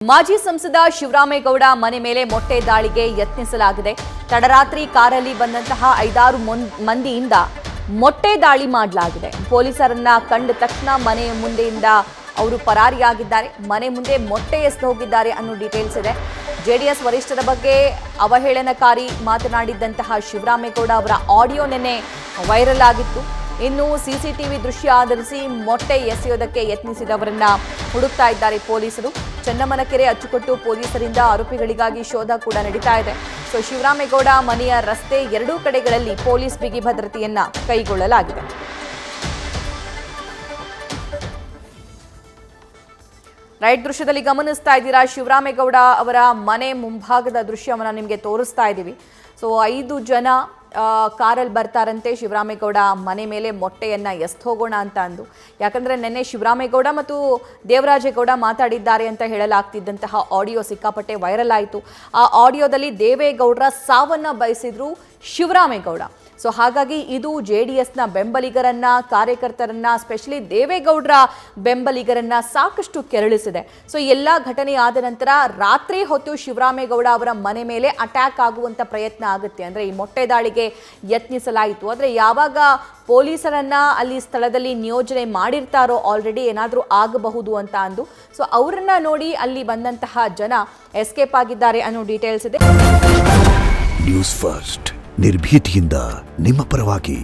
ಮಾಜಿ ಸಂಸದ ಶಿವರಾಮೇಗೌಡ ಮನೆ ಮೇಲೆ ಮೊಟ್ಟೆ ದಾಳಿಗೆ ಯತ್ನಿಸಲಾಗಿದೆ. ತಡರಾತ್ರಿ ಕಾರಲ್ಲಿ ಬಂದಂತಹ 5-6 ಮಂದಿಯಿಂದ ಮೊಟ್ಟೆ ದಾಳಿ ಮಾಡಲಾಗಿದೆ. ಪೊಲೀಸರನ್ನ ಕಂಡ ತಕ್ಷಣ ಮನೆ ಮುಂದೆಯಿಂದ ಅವರು ಪರಾರಿಯಾಗಿದ್ದಾರೆ. ಮನೆ ಮುಂದೆ ಮೊಟ್ಟೆ ಎಸೆದು ಹೋಗಿದ್ದಾರೆ ಅನ್ನೋ ಡೀಟೇಲ್ಸ್ ಇದೆ. ಜೆಡಿಎಸ್ ವರಿಷ್ಠರ ಬಗ್ಗೆ ಅವಹೇಳನಕಾರಿ ಮಾತನಾಡಿದ್ದಂತಹ ಶಿವರಾಮೇಗೌಡ ಅವರ ಆಡಿಯೋ ನೆನ್ನೆ ವೈರಲ್ ಆಗಿತ್ತು. ಇನ್ನು ಸಿಸಿಟಿವಿ ದೃಶ್ಯ ಆಧರಿಸಿ ಮೊಟ್ಟೆ ಎಸೆಯೋದಕ್ಕೆ ಯತ್ನಿಸಿದವರನ್ನ ಹುಡುಕ್ತಾ ಇದ್ದಾರೆ ಪೊಲೀಸರು. ಚನ್ನಮ್ಮನಕೆರೆ ಅಚ್ಚುಕಟ್ಟು ಪೊಲೀಸರಿಂದ ಆರೋಪಿಗಳಿಗಾಗಿ ಶೋಧ ಕೂಡ ನಡೀತಾ ಇದೆ. ಶಿವರಾಮೇಗೌಡ ಮನೆಯ ರಸ್ತೆ ಎರಡೂ ಕಡೆಗಳಲ್ಲಿ ಪೊಲೀಸ್ ಬಿಗಿ ಭದ್ರತೆಯನ್ನ ಕೈಗೊಳ್ಳಲಾಗಿದೆ. ರೈಟ್, ದೃಶ್ಯದಲ್ಲಿ ಗಮನಿಸ್ತಾ ಇದ್ದೀರಾ, ಶಿವರಾಮೇಗೌಡ ಅವರ ಮನೆ ಮುಂಭಾಗದ ದೃಶ್ಯವನ್ನು ನಿಮಗೆ ತೋರಿಸ್ತಾ ಇದ್ದೀವಿ. 5 ಜನ ಕಾರಲ್ಲಿ ಬರ್ತಾರಂತೆ. ಶಿವರಾಮೇಗೌಡ ಮನೆ ಮೇಲೆ ಮೊಟ್ಟೆಯನ್ನು ಎಸ್ದು ಹೋಗೋಣ ಅಂತ ಅಂದು, ಯಾಕಂದರೆ ನಿನ್ನೆ ಶಿವರಾಮೇಗೌಡ ಮತ್ತು ದೇವರಾಜೇಗೌಡ ಮಾತಾಡಿದ್ದಾರೆ ಅಂತ ಹೇಳಲಾಗ್ತಿದ್ದಂತಹ ಆಡಿಯೋ ಸಿಕ್ಕಾಪಟ್ಟೆ ವೈರಲ್ ಆಯಿತು. ಆ ಆಡಿಯೋದಲ್ಲಿ ದೇವೇಗೌಡರ ಸಾವನ್ನು ಬಯಸಿದ್ರು ಶಿವರಾಮೇಗೌಡ. ಹಾಗಾಗಿ ಇದು JDSನ ಬೆಂಬಲಿಗರನ್ನ, ಕಾರ್ಯಕರ್ತರನ್ನ, ಸ್ಪೆಷಲಿ ದೇವೇಗೌಡರ ಬೆಂಬಲಿಗರನ್ನ ಸಾಕಷ್ಟು ಕೆರಳಿಸಿದೆ. ಎಲ್ಲ ಘಟನೆ ಆದ ನಂತರ ರಾತ್ರಿ ಹೊತ್ತು ಶಿವರಾಮೇಗೌಡ ಅವರ ಮನೆ ಮೇಲೆ ಅಟ್ಯಾಕ್ ಆಗುವಂಥ ಪ್ರಯತ್ನ ಆಗುತ್ತೆ. ಅಂದರೆ ಈ ಮೊಟ್ಟೆ ದಾಳಿಗೆ ಯತ್ನಿಸಲಾಯಿತು. ಆದರೆ ಯಾವಾಗ ಪೊಲೀಸರನ್ನ ಅಲ್ಲಿ ಸ್ಥಳದಲ್ಲಿ ನಿಯೋಜನೆ ಮಾಡಿರ್ತಾರೋ ಆಲ್ರೆಡಿ ಏನಾದರೂ ಆಗಬಹುದು ಅಂತ ಅಂದು ಅವರನ್ನ ನೋಡಿ ಅಲ್ಲಿ ಬಂದಂತಹ ಜನ ಎಸ್ಕೇಪ್ ಆಗಿದ್ದಾರೆ ಅನ್ನೋ ಡೀಟೇಲ್ಸ್ ಇದೆ. ನ್ಯೂಸ್ ಫಸ್ಟ್ ನಿರ್ಭೀತಿಯಿಂದ ನಿಮ್ಮ ಪರವಾಗಿ.